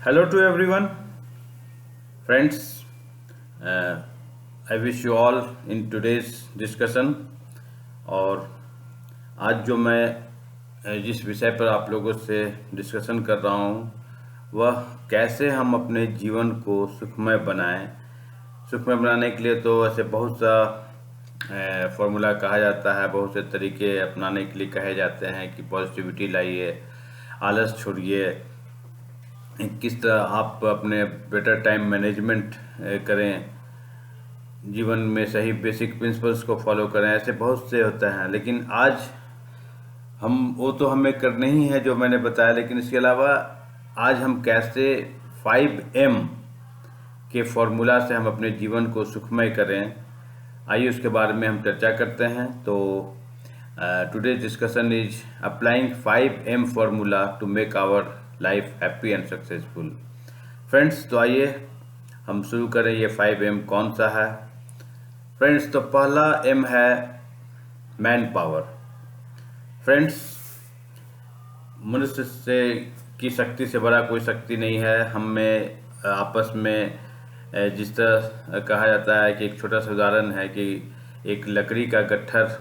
Hello to everyone, friends. Uh, I wish you all in today's discussion और आज जो मैं जिस विषय पर आप लोगों से डिस्कशन कर रहा हूँ वह कैसे हम अपने जीवन को सुखमय बनाएं। सुखमय बनाने के लिए तो ऐसे बहुत सा फॉर्मूला कहा जाता है, बहुत से तरीके अपनाने के लिए कहे जाते हैं कि पॉजिटिविटी लाइए, आलस छोड़िए, किस तरह आप अपने बेटर टाइम मैनेजमेंट करें, जीवन में सही बेसिक प्रिंसिपल्स को फॉलो करें। ऐसे बहुत से होता है, लेकिन आज हम वो तो हमें करने ही है जो मैंने बताया, लेकिन इसके अलावा आज हम कैसे 5M के फॉर्मूला से हम अपने जीवन को सुखमय करें, आइए उसके बारे में हम चर्चा करते हैं। तो today's discussion is applying 5M formula to make our life happy and successful. Friends, तो आइए हम शुरू करें। ये 5M कौन सा है फ्रेंड्स? तो पहला M है मैन पावर। फ्रेंड्स, मनुष्य से की शक्ति से बड़ा कोई शक्ति नहीं है। हमें आपस में जिस तरह कहा जाता है कि एक छोटा सा उदाहरण है कि एक लकड़ी का गट्ठर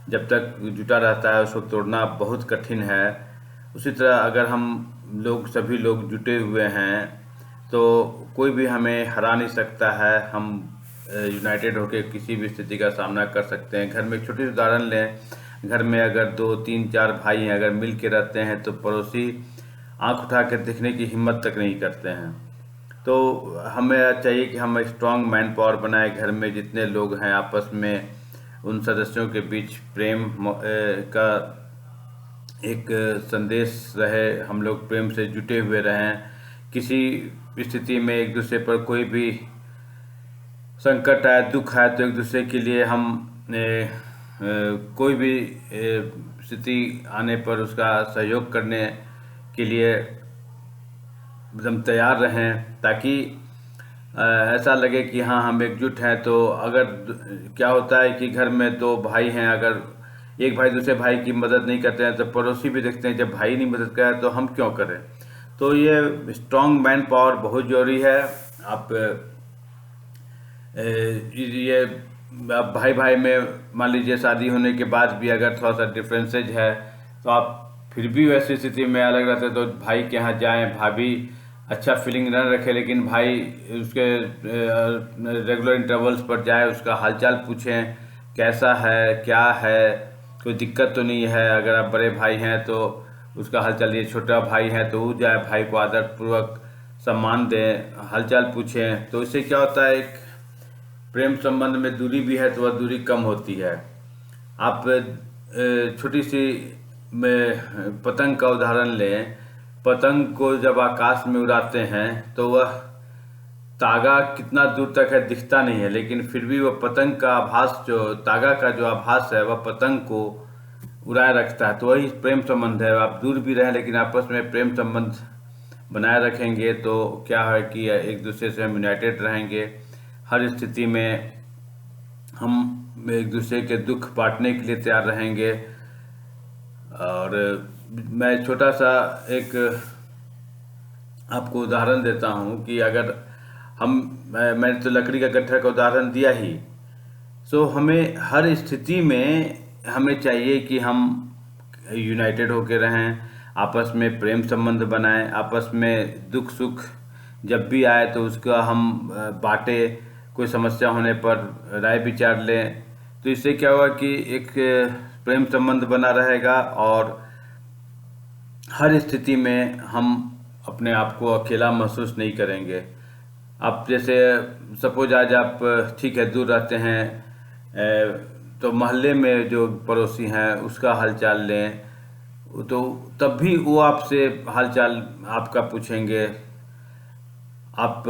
जब तक जुटा रहता है उसको तोड़ना बहुत कठिन है। उसी तरह अगर हम लोग सभी लोग जुटे हुए हैं तो कोई भी हमें हरा नहीं सकता है। हम यूनाइटेड होकर किसी भी स्थिति का सामना कर सकते हैं। घर में एक छोटी सी उदाहरण लें, घर में अगर 2, 3, 4 भाई हैं, अगर मिल के रहते हैं तो पड़ोसी आंख उठा कर देखने की हिम्मत तक नहीं करते हैं। तो हमें चाहिए कि हम एक स्ट्रॉन्ग मैन पावर बनाए। घर में जितने लोग हैं आपस में उन सदस्यों के बीच प्रेम का एक संदेश रहे, हम लोग प्रेम से जुटे हुए रहें। किसी स्थिति में एक दूसरे पर कोई भी संकट आए, दुख आए तो एक दूसरे के लिए हम कोई भी स्थिति आने पर उसका सहयोग करने के लिए हम तैयार रहें, ताकि ऐसा लगे कि हाँ हम एकजुट हैं। तो अगर क्या होता है कि घर में 2 भाई हैं, अगर एक भाई दूसरे भाई की मदद नहीं करते हैं तो पड़ोसी भी देखते हैं जब भाई नहीं मदद करे तो हम क्यों करें। तो ये स्ट्रॉन्ग मैन पावर बहुत ज़रूरी है। आप ये अब भाई भाई में मान लीजिए शादी होने के बाद भी अगर थोड़ा सा डिफरेंसेज है तो आप फिर भी वैसी स्थिति में अलग रहते तो भाई के यहाँ जाएं, भाभी अच्छा फीलिंग न रखे लेकिन भाई उसके रेगुलर इंटरवल्स पर जाए, उसका हालचाल पूछें कैसा है, क्या है, कोई दिक्कत तो नहीं है। अगर आप बड़े भाई हैं तो उसका हालचाल, ये छोटा भाई है तो वो जाए, भाई को आदरपूर्वक सम्मान दें, हालचाल पूछें। तो इससे क्या होता है, एक प्रेम संबंध में दूरी भी है तो वह दूरी कम होती है। आप छोटी सी में पतंग का उदाहरण लें। पतंग को जब आकाश में उड़ाते हैं तो वह तागा कितना दूर तक है दिखता नहीं है, लेकिन फिर भी वह पतंग का आभास, जो तागा का जो आभास है वह पतंग को उड़ाए रखता है। तो वही प्रेम संबंध है। आप दूर भी रहें लेकिन आपस में प्रेम संबंध बनाए रखेंगे तो क्या है कि एक दूसरे से हम यूनाइटेड रहेंगे। हर स्थिति में हम एक दूसरे के दुख बांटने के लिए तैयार रहेंगे। और मैं छोटा सा एक आपको उदाहरण देता हूँ कि अगर मैंने तो लकड़ी का गट्ठर का उदाहरण दिया ही। सो हमें हर स्थिति में हमें चाहिए कि हम यूनाइटेड होकर रहें, आपस में प्रेम संबंध बनाएं, आपस में दुख सुख जब भी आए तो उसका हम बांटें, कोई समस्या होने पर राय विचार लें। तो इससे क्या होगा कि एक प्रेम संबंध बना रहेगा और हर स्थिति में हम अपने आप को अकेला महसूस नहीं करेंगे। आप जैसे सपोज आज आप ठीक है दूर रहते हैं तो मोहल्ले में जो पड़ोसी हैं उसका हालचाल लें, तो तब भी वो आपसे हालचाल आपका पूछेंगे। आप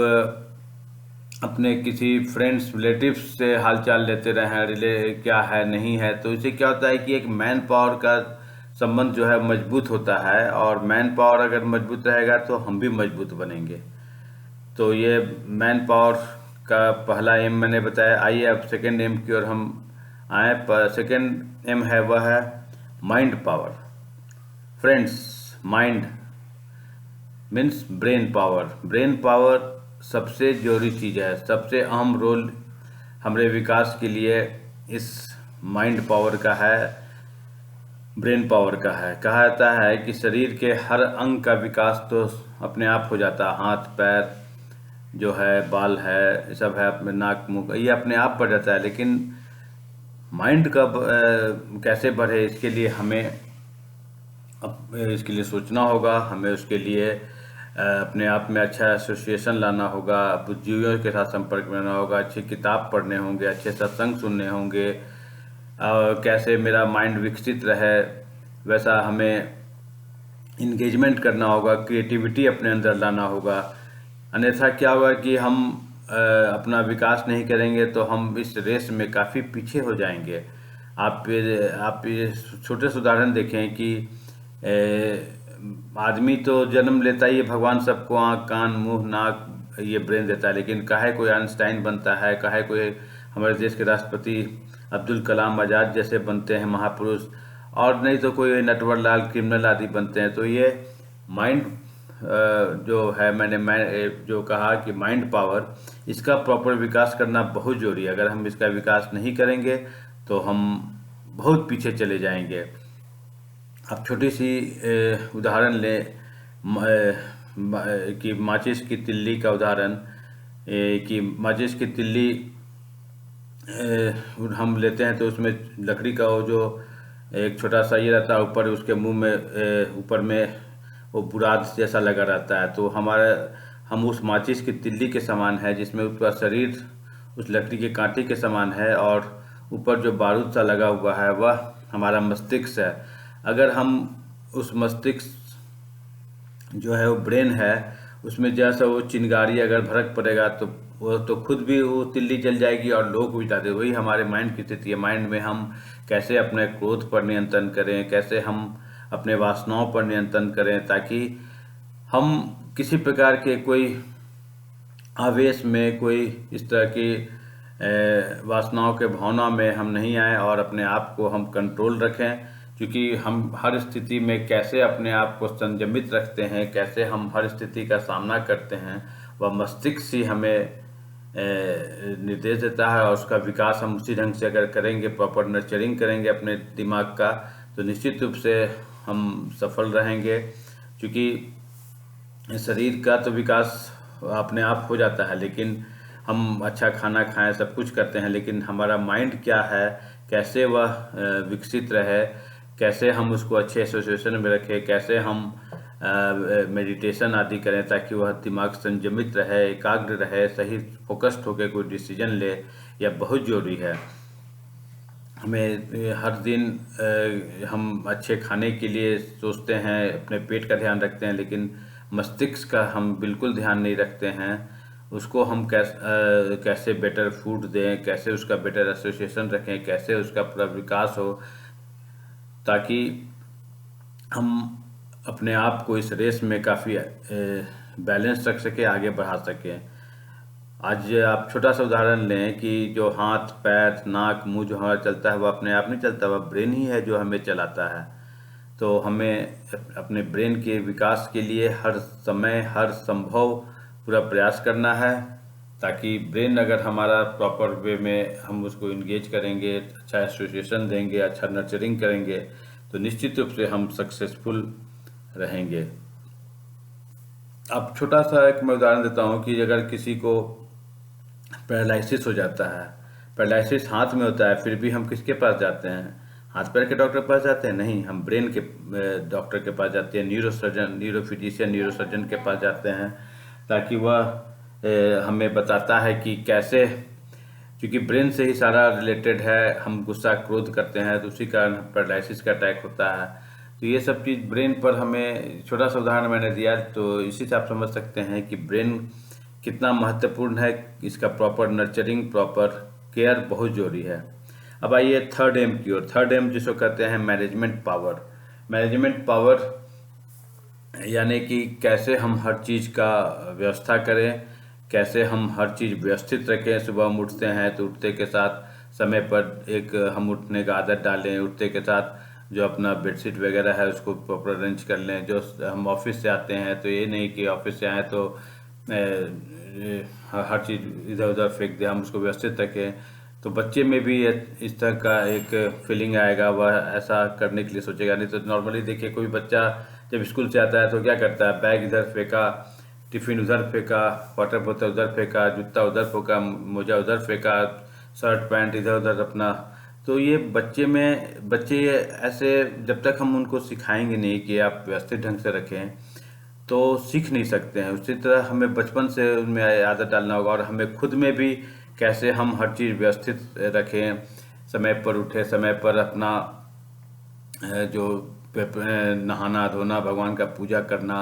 अपने किसी फ्रेंड्स रिलेटिव्स से हालचाल लेते रहें, क्या है नहीं है। तो इससे क्या होता है कि एक मैन पावर का संबंध जो है मजबूत होता है, और मैन पावर अगर मजबूत रहेगा तो हम भी मजबूत बनेंगे। तो ये मैन पावर का पहला एम मैंने बताया। आइए अब सेकेंड एम की ओर हम आए। सेकेंड एम है वह है mind power. Friends, mind means brain power. Brain power सबसे जरूरी चीज़ है, सबसे अहम रोल हमारे विकास के लिए इस माइंड पावर का है, ब्रेन पावर का है। कहा जाता है कि शरीर के हर अंग का विकास तो अपने आप हो जाता है, हाथ पैर जो है, बाल है, ये सब है, अपने नाक मुंह, ये अपने आप बढ़ जाता है, लेकिन माइंड कब कैसे बढ़े, इसके लिए हमें इसके लिए सोचना होगा, हमें उसके लिए अपने आप में अच्छा एसोसिएशन लाना होगा, बुद्धिजीवियों के साथ संपर्क में रहना होगा, अच्छी किताब पढ़ने होंगे, अच्छे सत्संग सुनने होंगे, कैसे मेरा माइंड विकसित रहे वैसा हमें इंगेजमेंट करना होगा, क्रिएटिविटी अपने अंदर लाना होगा। अन्यथा क्या होगा कि हम अपना विकास नहीं करेंगे तो हम इस रेस में काफ़ी पीछे हो जाएंगे। आप ये छोटे से उदाहरण देखें कि आदमी तो जन्म लेता ही है, भगवान सबको आँख कान मुंह नाक ये ब्रेन देता है, लेकिन काहे कोई आइंस्टाइन बनता है, काहे कोई हमारे देश के राष्ट्रपति अब्दुल कलाम आज़ाद जैसे बनते हैं महापुरुष, और नहीं तो कोई नटवरलाल क्रिमिनल आदि बनते हैं। तो ये माइंड जो है, मैं जो कहा कि माइंड पावर, इसका प्रॉपर विकास करना बहुत जरूरी है। अगर हम इसका विकास नहीं करेंगे तो हम बहुत पीछे चले जाएंगे। आप छोटी सी उदाहरण लें कि माचिस की तिल्ली का उदाहरण, कि माचिस की तिल्ली हम लेते हैं तो उसमें लकड़ी का वो जो एक छोटा सा ये रहता है, ऊपर उसके मुंह में ऊपर में वो बुराद जैसा लगा रहता है। तो हम उस माचिस की तिल्ली के समान है, जिसमें ऊपर शरीर उस लकड़ी के कांटे के समान है और ऊपर जो बारूद सा लगा हुआ है वह हमारा मस्तिष्क है। अगर हम उस मस्तिष्क जो है, वो ब्रेन है, उसमें जैसा वो चिंगारी अगर भड़क पड़ेगा तो वो तो खुद भी वो तिल्ली जल जाएगी और लोग भी जाते। वही हमारे माइंड की स्थिति है। माइंड में हम कैसे अपने क्रोध पर नियंत्रण करें, कैसे हम अपने वासनाओं पर नियंत्रण करें, ताकि हम किसी प्रकार के कोई आवेश में, कोई इस तरह की वासनाओं के भावना में हम नहीं आए और अपने आप को हम कंट्रोल रखें। क्योंकि हम हर स्थिति में कैसे अपने आप को संयमित रखते हैं, कैसे हम हर स्थिति का सामना करते हैं, वह मस्तिष्क ही हमें निर्देश देता है। और उसका विकास हम उसी ढंग से अगर करेंगे, प्रॉपर नर्चरिंग करेंगे अपने दिमाग का, तो निश्चित रूप से हम सफल रहेंगे। क्योंकि शरीर का तो विकास अपने आप हो जाता है, लेकिन हम अच्छा खाना खाएं, सब कुछ करते हैं, लेकिन हमारा माइंड क्या है, कैसे वह विकसित रहे, कैसे हम उसको अच्छे एसोसिएशन में रखें, कैसे हम मेडिटेशन आदि करें ताकि वह दिमाग संयमित रहे, एकाग्र रहे, सही फोकस्ड होकर कोई डिसीजन ले, यह बहुत ज़रूरी है। हमें हर दिन हम अच्छे खाने के लिए सोचते हैं, अपने पेट का ध्यान रखते हैं, लेकिन मस्तिष्क का हम बिल्कुल ध्यान नहीं रखते हैं। उसको हम कैसे बेटर फूड दें, कैसे उसका बेटर एसोसिएशन रखें, कैसे उसका पूरा विकास हो, ताकि हम अपने आप को इस रेस में काफ़ी बैलेंस रख सकें, आगे बढ़ा सकें। आज आप छोटा सा उदाहरण लें कि जो हाथ पैर नाक मुंह जो हमारा चलता है, वह अपने आप नहीं चलता, वह ब्रेन ही है जो हमें चलाता है। तो हमें अपने ब्रेन के विकास के लिए हर समय हर संभव पूरा प्रयास करना है, ताकि ब्रेन अगर हमारा प्रॉपर वे में हम उसको इंगेज करेंगे, अच्छा एसोसिएशन देंगे, अच्छा नर्चरिंग करेंगे, तो निश्चित रूप से हम सक्सेसफुल रहेंगे। अब छोटा सा एक मैं उदाहरण देता हूँ कि अगर किसी को पैरालिसिस हो जाता है, पैरालिसिस हाथ में होता है, फिर भी हम किसके पास जाते हैं? हाथ पैर के डॉक्टर के पास जाते हैं? नहीं, हम ब्रेन के डॉक्टर के पास जाते हैं, न्यूरोसर्जन, न्यूरोफिजिशियन, न्यूरोसर्जन के पास जाते हैं, ताकि वह हमें बताता है कि कैसे, क्योंकि ब्रेन से ही सारा रिलेटेड है। हम गुस्सा क्रोध करते हैं तो उसी कारण पैरालिसिस का अटैक होता है। तो ये सब चीज़ ब्रेन पर, हमें छोटा सा उदाहरण मैंने दिया, तो इसी से आप समझ सकते हैं कि ब्रेन कितना महत्वपूर्ण है। इसका प्रॉपर नर्चरिंग, प्रॉपर केयर बहुत ज़रूरी है। अब आइए थर्ड एम की ओर। थर्ड एम जिसको कहते हैं मैनेजमेंट पावर। मैनेजमेंट पावर यानी कि कैसे हम हर चीज़ का व्यवस्था करें, कैसे हम हर चीज़ व्यवस्थित रखें। सुबह हम उठते हैं तो उठते के साथ समय पर एक हम उठने का आदत डालें, उठते के साथ जो अपना बेडशीट वगैरह है उसको प्रॉपर अरेंज कर लें। जो हम ऑफिस से आते हैं तो ये नहीं कि ऑफिस से आए तो हर चीज़ इधर उधर फेंक दें, हम उसको व्यवस्थित रखें। तो बच्चे में भी इस तरह का एक फीलिंग आएगा, वह ऐसा करने के लिए सोचेगा। नहीं तो नॉर्मली देखिए कोई बच्चा जब स्कूल से आता है तो क्या करता है, बैग इधर फेंका, टिफिन उधर फेंका, वाटर बोतल उधर फेंका, जूता उधर फेंका, मोजा उधर फेंका, शर्ट पैंट इधर उधर अपना। तो ये बच्चे ऐसे जब तक हम उनको सिखाएंगे नहीं कि आप व्यवस्थित ढंग से रखें तो सीख नहीं सकते हैं। उसी तरह हमें बचपन से उनमें आदत डालना होगा, और हमें खुद में भी कैसे हम हर चीज़ व्यवस्थित रखें, समय पर उठें, समय पर अपना जो नहाना धोना, भगवान का पूजा करना,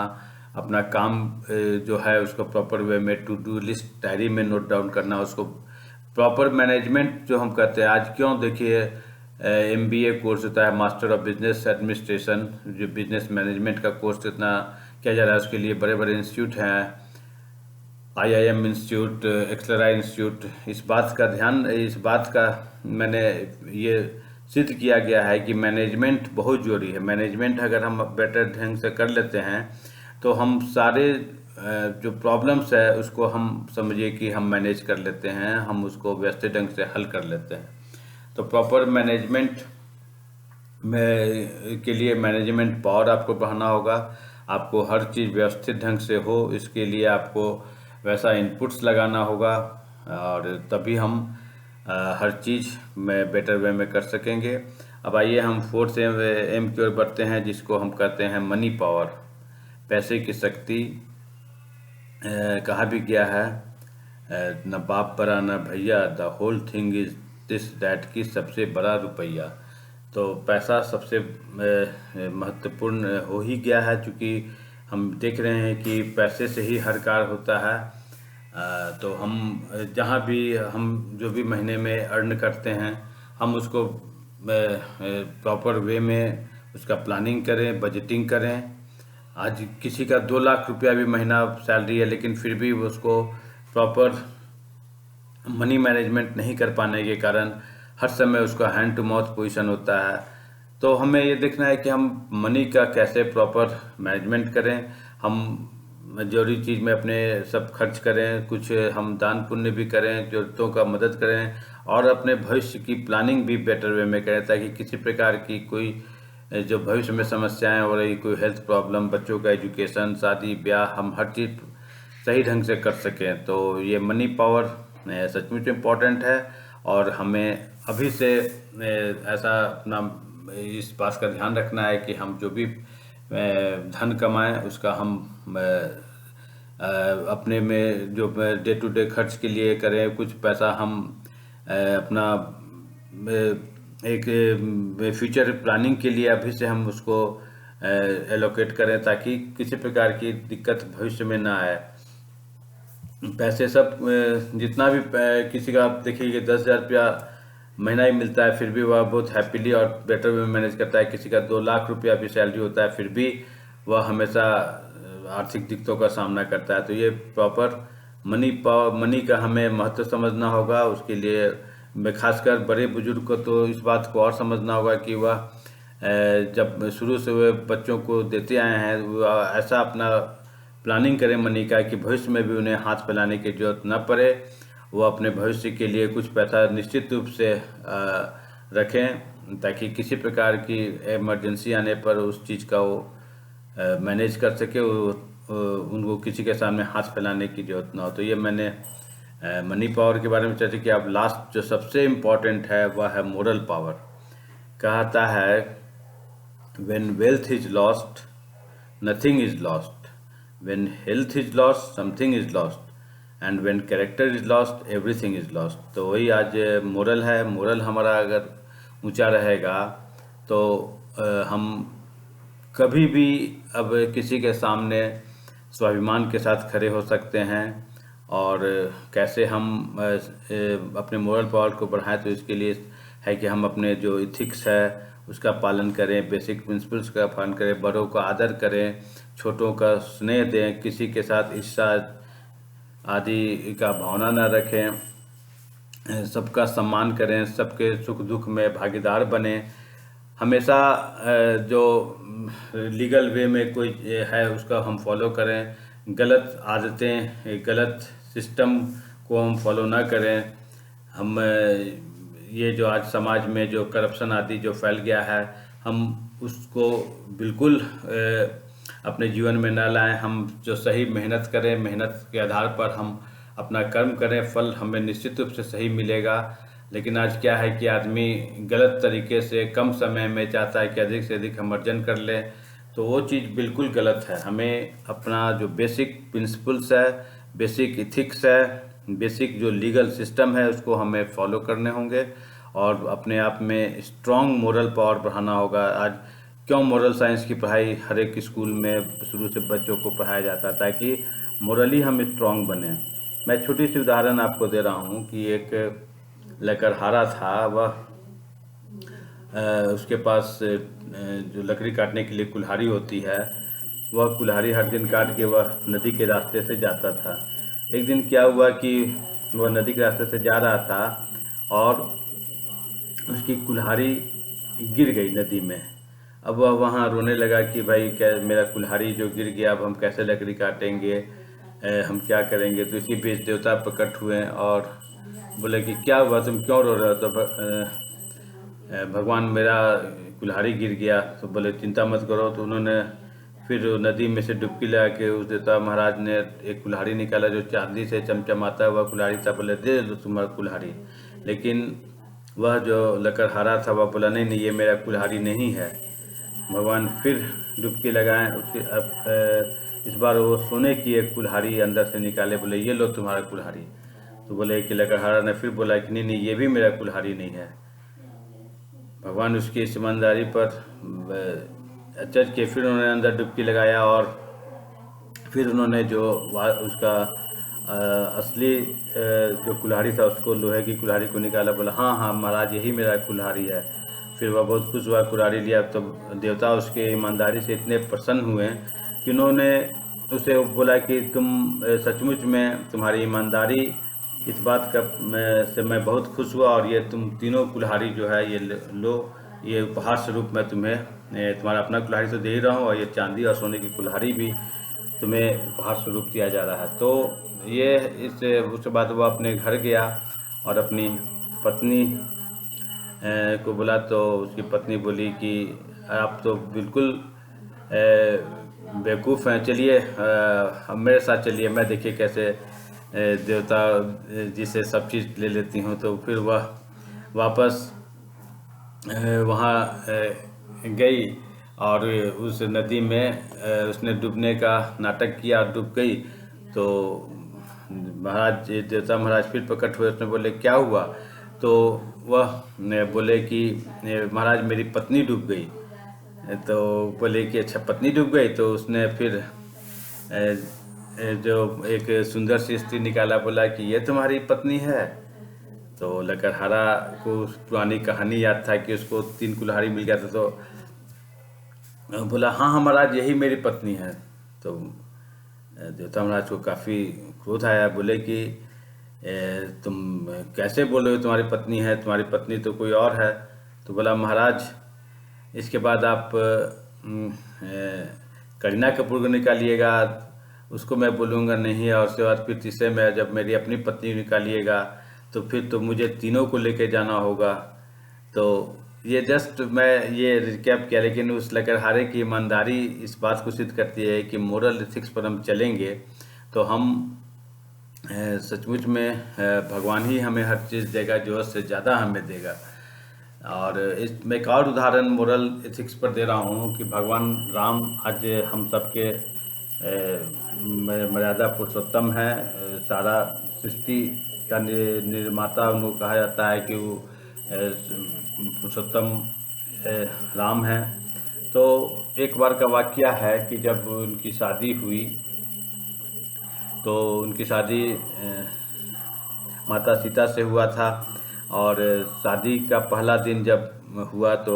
अपना काम जो है उसको प्रॉपर वे में टू डू लिस्ट डायरी में नोट डाउन करना, उसको प्रॉपर मैनेजमेंट जो हम कहते हैं। आज क्यों देखिए MBA कोर्स होता है, मास्टर ऑफ बिजनेस एडमिनिस्ट्रेशन, जो बिजनेस मैनेजमेंट का कोर्स इतना किया जा रहा है, उसके लिए बड़े बड़े इंस्टीट्यूट हैं, IIM इंस्टीट्यूट, एक्सलरा इंस्टीट्यूट। इस बात का मैंने ये सिद्ध किया गया है कि मैनेजमेंट बहुत जरूरी है। मैनेजमेंट अगर हम बेटर ढंग से कर लेते हैं तो हम सारे जो प्रॉब्लम्स है उसको हम समझिए कि हम मैनेज कर लेते हैं, हम उसको व्यवस्थित ढंग से हल कर लेते हैं। तो प्रॉपर मैनेजमेंट में के लिए मैनेजमेंट पावर आपको बढ़ाना होगा। आपको हर चीज़ व्यवस्थित ढंग से हो, इसके लिए आपको वैसा इनपुट्स लगाना होगा, और तभी हम हर चीज़ में बेटर वे में कर सकेंगे। अब आइए हम फोर्थ एम की ओर बढ़ते हैं, जिसको हम कहते हैं मनी पावर, पैसे की शक्ति। कहा भी गया है न बाप बड़ा न भैया, the whole thing is this that, की सबसे बड़ा रुपया। तो पैसा सबसे महत्वपूर्ण हो ही गया है, क्योंकि हम देख रहे हैं कि पैसे से ही हर कार्य होता है। तो हम जहाँ भी हम जो भी महीने में अर्न करते हैं, हम उसको प्रॉपर वे में उसका प्लानिंग करें, बजटिंग करें। आज किसी का 2 लाख रुपया भी महीना सैलरी है, लेकिन फिर भी वो उसको प्रॉपर मनी मैनेजमेंट नहीं कर पाने के कारण हर समय उसका हैंड टू माउथ पोजीशन होता है। तो हमें ये देखना है कि हम मनी का कैसे प्रॉपर मैनेजमेंट करें, हम जरूरी चीज़ में अपने सब खर्च करें, कुछ हम दान पुण्य भी करें, जरूरतों का मदद करें, और अपने भविष्य की प्लानिंग भी बेटर वे में करें, ताकि किसी प्रकार की कोई जो भविष्य में समस्याएं हो रही, कोई हेल्थ प्रॉब्लम, बच्चों का एजुकेशन, शादी ब्याह, हम हर चीज़ सही ढंग से कर सकें। तो ये मनी पावर सचमुच इम्पोर्टेंट है, और हमें अभी से ऐसा अपना इस बात का ध्यान रखना है कि हम जो भी धन कमाएं उसका हम अपने में जो डे टू डे खर्च के लिए करें। कुछ पैसा हम अपना एक फ्यूचर प्लानिंग के लिए अभी से हम उसको एलोकेट करें, ताकि किसी प्रकार की दिक्कत भविष्य में ना आए। पैसे सब जितना भी किसी का आप देखिए कि 10,000 रुपया महीना ही मिलता है, फिर भी वह बहुत हैप्पीली और बेटर वे में मैनेज करता है। किसी का 2 लाख रुपया भी सैलरी होता है, फिर भी वह हमेशा आर्थिक दिक्कतों का सामना करता है। तो ये प्रॉपर मनी का हमें महत्व समझना होगा। उसके लिए मैं खासकर बड़े बुजुर्ग को तो इस बात को और समझना होगा कि वह जब शुरू से वे बच्चों को देते आए हैं, वह ऐसा अपना प्लानिंग करें मनी का कि भविष्य में भी उन्हें हाथ फैलाने की जरूरत न पड़े। वो अपने भविष्य के लिए कुछ पैसा निश्चित रूप से रखें, ताकि किसी प्रकार की इमरजेंसी आने पर उस चीज़ का वो मैनेज कर सके, उनको किसी के सामने हाथ फैलाने की जरूरत ना हो। तो ये मैंने मनी पावर के बारे में चर्चा किया। अब लास्ट जो सबसे इम्पोर्टेंट है वह है मोरल पावर। कहता है when wealth is lost nothing is lost, when health is lost something is lost, and when character is lost everything is lost. तो वही आज मोरल है। मोरल हमारा अगर ऊंचा रहेगा तो हम कभी भी अब किसी के सामने स्वाभिमान के साथ खड़े हो सकते हैं। और कैसे हम अपने मोरल पावर को बढ़ाएं, तो इसके लिए है कि हम अपने जो इथिक्स है उसका पालन करें, बेसिक प्रिंसिपल्स का पालन करें, बड़ों का आदर करें, छोटों का स्नेह दें, किसी के साथ ईर्ष्या आदि का भावना न रखें, सबका सम्मान करें, सबके सुख दुख में भागीदार बने। हमेशा जो लीगल वे में कोई है उसका हम फॉलो करें, गलत आदतें, गलत सिस्टम को हम फॉलो ना करें। हम ये जो आज समाज में जो करप्शन आदि जो फैल गया है, हम उसको बिल्कुल अपने जीवन में न लाएं। हम जो सही मेहनत करें, मेहनत के आधार पर हम अपना कर्म करें, फल हमें निश्चित रूप से सही मिलेगा। लेकिन आज क्या है कि आदमी गलत तरीके से कम समय में चाहता है कि अधिक से अधिक हम अर्जन कर लें, तो वो चीज़ बिल्कुल गलत है। हमें अपना जो बेसिक प्रिंसिपल्स है, बेसिक इथिक्स है, बेसिक जो लीगल सिस्टम है, उसको हमें फॉलो करने होंगे और अपने आप में स्ट्रॉन्ग मोरल पावर बढ़ाना होगा। आज क्यों मोरल साइंस की पढ़ाई हर एक स्कूल में शुरू से बच्चों को पढ़ाया जाता है, ताकि मोरली हम स्ट्रॉन्ग बने। मैं छोटी सी उदाहरण आपको दे रहा हूँ कि एक लकड़हारा था। वह उसके पास जो लकड़ी काटने के लिए कुल्हाड़ी होती है, वह कुल्हाड़ी हर दिन काट के वह नदी के रास्ते से जाता था। एक दिन क्या हुआ कि वह नदी के रास्ते से जा रहा था और उसकी कुल्हाड़ी गिर गई नदी में। अब वह वहाँ रोने लगा कि भाई क्या मेरा कुल्हाड़ी जो गिर गया, अब हम कैसे लकड़ी काटेंगे, हम क्या करेंगे। तो इसी बीच देवता प्रकट हुए और बोले कि क्या हुआ, तुम क्यों रो रहे हो। तो भगवान मेरा कुल्हाड़ी गिर गया। तो बोले चिंता मत करो। तो उन्होंने फिर नदी में से डुबकी लगा के उस देवता महाराज ने एक कुल्हाड़ी निकाला जो चांदी से चमचमाता हुआ कुल्हाड़ी था। बोले दे दो तुम्हारा कुल्हाड़ी। लेकिन वह जो लकड़हारा था वह बोला नहीं नहीं, ये मेरा कुल्हाड़ी नहीं है। भगवान फिर डुबकी लगाएं, उसके अब इस बार वो सोने की एक कुल्हाड़ी अंदर से निकाले, बोले ये लो तुम्हारा कुल्हाड़ी। तो बोले कि लकड़हारा ने फिर बोला कि नहीं नहीं, ये भी मेरा कुल्हाड़ी नहीं है। भगवान उसकी इस ईमानदारी पर अचरज के फिर उन्होंने अंदर डुबकी लगाया और फिर उन्होंने जो उसका असली जो कुल्हाड़ी था उसको, लोहे की कुल्हाड़ी को निकाला। बोला हाँ हाँ महाराज, यही मेरा कुल्हाड़ी है। फिर वह बहुत खुश हुआ, कुल्हाड़ी लिया। तो देवता उसके ईमानदारी से इतने प्रसन्न हुए कि उन्होंने उसे बोला कि तुम सचमुच में तुम्हारी ईमानदारी, इस बात का से मैं बहुत खुश हुआ और ये तुम तीनों कुल्हाड़ी जो है ये लो, ये उपहार स्वरूप मैं तुम्हें तुम्हारा अपना कुल्हाड़ी तो दे ही रहा हूँ और ये चांदी और सोने की कुल्हाड़ी भी तुम्हें उपहार स्वरूप दिया जा रहा है। तो ये उसके बाद वह अपने घर गया और अपनी पत्नी को बोला। तो उसकी पत्नी बोली कि आप तो बिल्कुल बेवकूफ़ हैं, चलिए अब मेरे साथ चलिए, मैं देखिए कैसे देवता जी से सब चीज़ ले लेती हूँ। तो फिर वह वापस वहाँ गई और उस नदी में उसने डूबने का नाटक किया और डूब गई। तो महाराज, देवता महाराज फिर प्रकट हुए। उसने बोले क्या हुआ। तो वह बोले कि महाराज मेरी पत्नी डूब गई। तो बोले कि अच्छा पत्नी डूब गई। तो उसने फिर जो एक सुंदर सी स्त्री निकाला, बोला कि ये तुम्हारी पत्नी है। तो लकड़हारा को पुरानी कहानी याद था कि उसको 3 कुल्हाड़ी मिल गया था। तो बोला हाँ हाँ महाराज, यही मेरी पत्नी है। तो देवता महाराज को काफ़ी क्रोध आया। बोले कि तुम कैसे बोल रहे हो तुम्हारी पत्नी है, तुम्हारी पत्नी तो कोई और है। तो बोला महाराज इसके बाद आप करीना कपूर को निकालिएगा, उसको मैं बोलूँगा नहीं। और उसके बाद फिर तीसरे में जब मेरी अपनी पत्नी निकालिएगा तो फिर तो मुझे तीनों को लेके जाना होगा। तो ये जस्ट मैं ये रिकैप किया, लेकिन उस लकड़हारे की ईमानदारी इस बात को सिद्ध करती है कि मोरल एथिक्स पर हम चलेंगे तो हम सचमुच में भगवान ही हमें हर चीज़ देगा, जो से ज़्यादा हमें देगा। और इस मैं एक और उदाहरण मोरल एथिक्स पर दे रहा हूँ कि भगवान राम आज हम सबके मर्यादा पुरुषोत्तम हैं। सारा सृष्टि का निर्माता उनको कहा जाता है कि वो पुरुषोत्तम राम हैं। तो एक बार का वाकया है कि जब उनकी शादी हुई तो उनकी शादी माता सीता से हुआ था। और शादी का पहला दिन जब हुआ तो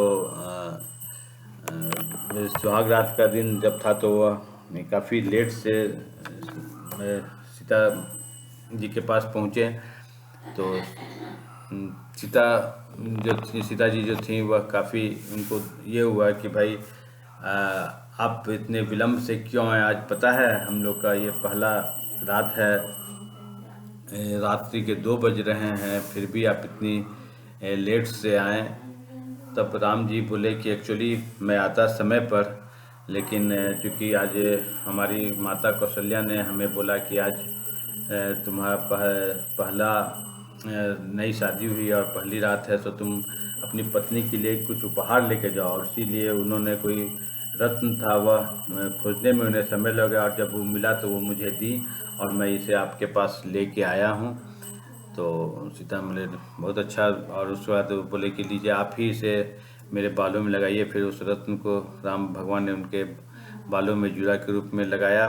सुहाग रात का दिन जब था तो वह काफ़ी लेट से सीता जी के पास पहुँचे। तो सीता जो थी सीता जी जो थी वह काफ़ी उनको ये हुआ कि भाई आप इतने विलम्ब से क्यों आए। आज पता है हम लोग का ये पहला रात है, रात्रि के 2 बज रहे हैं, फिर भी आप इतनी लेट से आए। तब राम जी बोले कि एक्चुअली मैं आता समय पर, लेकिन चूँकि आज हमारी माता कौशल्या ने हमें बोला कि आज तुम्हारा पहला नई शादी हुई और पहली रात है, तो तुम अपनी पत्नी के लिए कुछ उपहार लेके जाओ। और इसीलिए उन्होंने कोई रत्न था वह खोजने में उन्हें समय लगा, और जब वो मिला तो वो मुझे दी और मैं इसे आपके पास लेके आया हूँ। तो सीता बोले बहुत अच्छा, और उसके बाद वो बोले कि लीजिए आप ही इसे मेरे बालों में लगाइए। फिर उस रत्न को राम भगवान ने उनके बालों में जूड़ा के रूप में लगाया।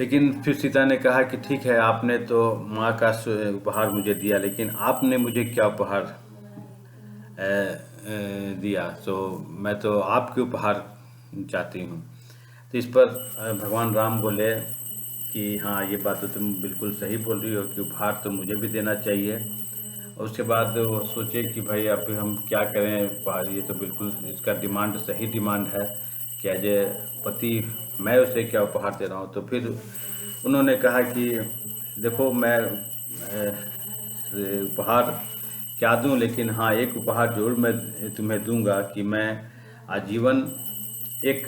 लेकिन फिर सीता ने कहा कि ठीक है, आपने तो माँ का उपहार मुझे दिया, लेकिन आपने मुझे क्या उपहार दिया। तो मैं तो आपके उपहार चाहती हूँ। तो इस पर भगवान राम बोले कि हाँ, ये बात तो तुम बिल्कुल सही बोल रही हो कि उपहार तो मुझे भी देना चाहिए। और उसके बाद वो सोचे कि भाई अब हम क्या करें उपहार, ये तो बिल्कुल इसका डिमांड सही डिमांड है कि एज ए पति मैं उसे क्या उपहार दे रहा हूँ। तो फिर उन्होंने कहा कि देखो मैं उपहार क्या दूं, लेकिन हाँ एक उपहार जरूर मैं तुम्हें दूंगा कि मैं आजीवन एक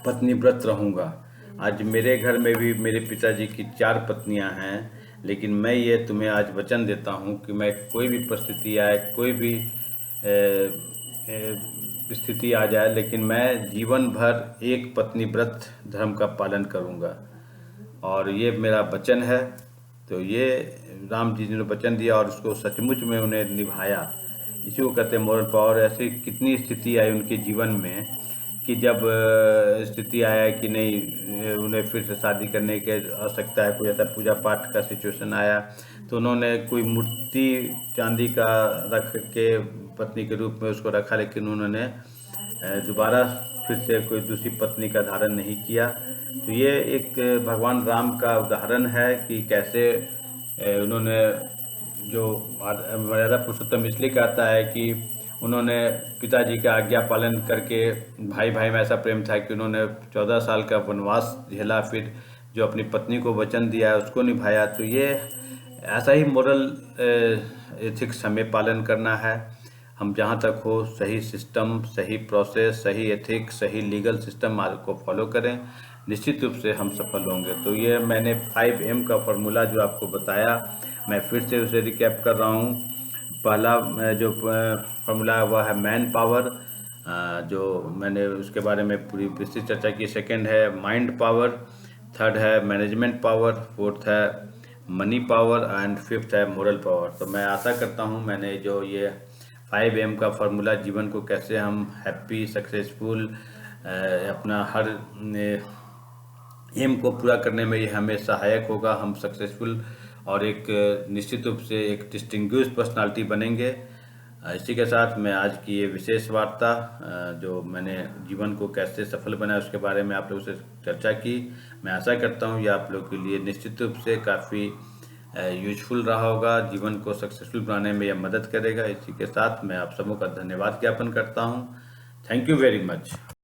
पत्नी व्रत रहूँगा। आज मेरे घर में भी मेरे पिताजी की 4 पत्नियां हैं, लेकिन मैं ये तुम्हें आज वचन देता हूँ कि मैं कोई भी परिस्थिति आए, कोई भी स्थिति आ जाए, लेकिन मैं जीवन भर एक पत्नी व्रत धर्म का पालन करूँगा, और ये मेरा वचन है। तो ये राम जी ने वचन दिया और उसको सचमुच में उन्हें निभाया। इसी को कहते हैं मॉरल पावर। ऐसी कितनी स्थिति आई उनके जीवन में कि जब स्थिति आया कि नहीं, उन्हें फिर से शादी करने की आवश्यकता है, कोई ऐसा पूजा पाठ का सिचुएशन आया, तो उन्होंने कोई मूर्ति चांदी का रख के पत्नी के रूप में उसको रखा, लेकिन उन्होंने दोबारा फिर से कोई दूसरी पत्नी का धारण नहीं किया। तो ये एक भगवान राम का उदाहरण है कि कैसे उन्होंने जो मर्यादा पुरुषोत्तम इसलिए कहता है कि उन्होंने पिताजी का आज्ञा पालन करके, भाई भाई में ऐसा प्रेम था कि उन्होंने 14 साल का वनवास झेला, फिर जो अपनी पत्नी को वचन दिया है उसको निभाया। तो ये ऐसा ही मोरल एथिक्स हमें पालन करना है। हम जहाँ तक हो सही सिस्टम, सही प्रोसेस, सही एथिक्स, सही लीगल सिस्टम को फॉलो करें, निश्चित रूप से हम सफल होंगे। तो ये मैंने 5M का फार्मूला जो आपको बताया, मैं फिर से उसे रिकैप कर रहा हूँ। पहला जो फार्मूला है वह है मैन पावर, जो मैंने उसके बारे में पूरी विस्तृत चर्चा की। सेकंड है माइंड पावर, थर्ड है मैनेजमेंट पावर, फोर्थ है मनी पावर एंड फिफ्थ है मोरल पावर। तो मैं आशा करता हूँ मैंने जो ये 5M का फार्मूला जीवन को कैसे हम हैप्पी सक्सेसफुल अपना हर एम को पूरा करने में ये हमें सहायक होगा। हम सक्सेसफुल और एक निश्चित रूप से एक डिस्टिंग्विश पर्सनालिटी बनेंगे। इसी के साथ मैं आज की ये विशेष वार्ता जो मैंने जीवन को कैसे सफल बनाया उसके बारे में आप लोगों से चर्चा की। मैं आशा करता हूँ ये आप लोग के लिए निश्चित रूप से काफ़ी यूजफुल रहा होगा, जीवन को सक्सेसफुल बनाने में यह मदद करेगा। इसी के साथ मैं आप सबों का धन्यवाद ज्ञापन करता हूँ। Thank you very much.